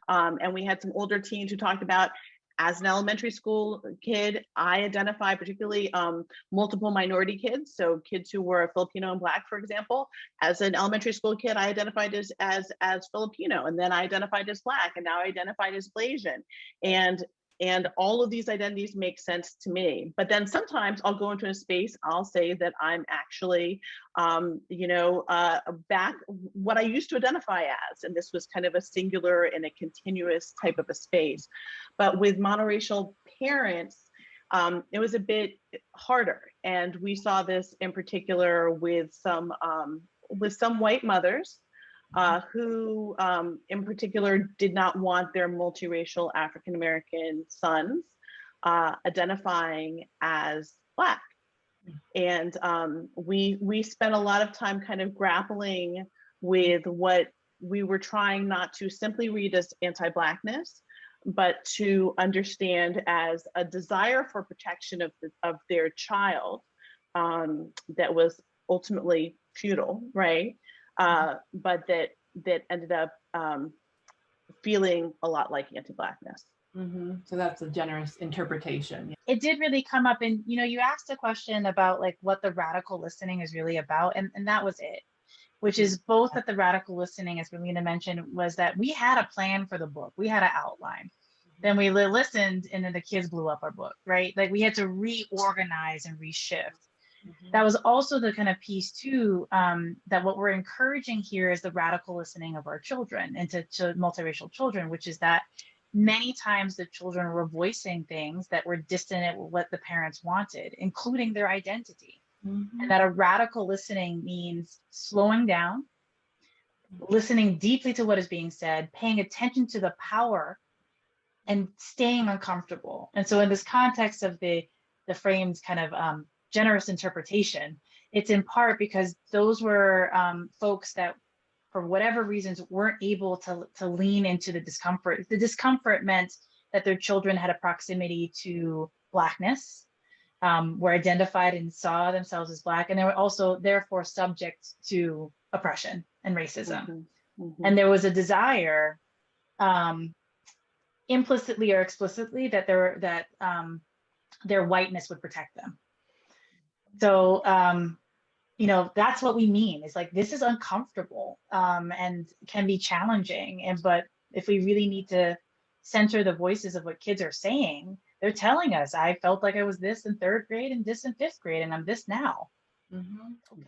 And we had some older teens who talked about, as an elementary school kid, I identify particularly multiple minority kids. So kids who were Filipino and Black, for example. As an elementary school kid, I identified as Filipino, and then I identified as Black, and now I identified as FilAsian. And all of these identities make sense to me. But then sometimes I'll go into a space, I'll say that I'm actually, back what I used to identify as. And this was kind of a singular and a continuous type of a space. But with monoracial parents, it was a bit harder. And we saw this in particular with some white mothers who in particular did not want their multiracial African-American sons identifying as Black. And we spent a lot of time kind of grappling with what we were trying not to simply read as anti-Blackness, but to understand as a desire for protection of their child that was ultimately futile, right? But that ended up feeling a lot like anti-Blackness. Mm-hmm. So that's a generous interpretation. It did really come up, and you asked a question about like what the radical listening is really about, and that was it, which is both that the radical listening, as Ralina mentioned, was that we had a plan for the book, we had an outline. Then we listened, and then the kids blew up our book, right? Like we had to reorganize and reshift. That was also the kind of piece too, that what we're encouraging here is the radical listening of our children and to multiracial children, which is that many times the children were voicing things that were distant with what the parents wanted, including their identity. And that a radical listening means slowing down, listening deeply to what is being said, paying attention to the power, and staying uncomfortable. And so in this context of the frame's kind of generous interpretation, it's in part because those were folks that, for whatever reasons, weren't able to lean into the discomfort. The discomfort meant that their children had a proximity to Blackness, were identified and saw themselves as Black, and they were also therefore subject to oppression and racism. And there was a desire, implicitly or explicitly, that their whiteness would protect them. So, that's what we mean. It's like, this is uncomfortable and can be challenging. But if we really need to center the voices of what kids are saying, they're telling us, I felt like I was this in 3rd grade and this in 5th grade, and I'm this now. Okay.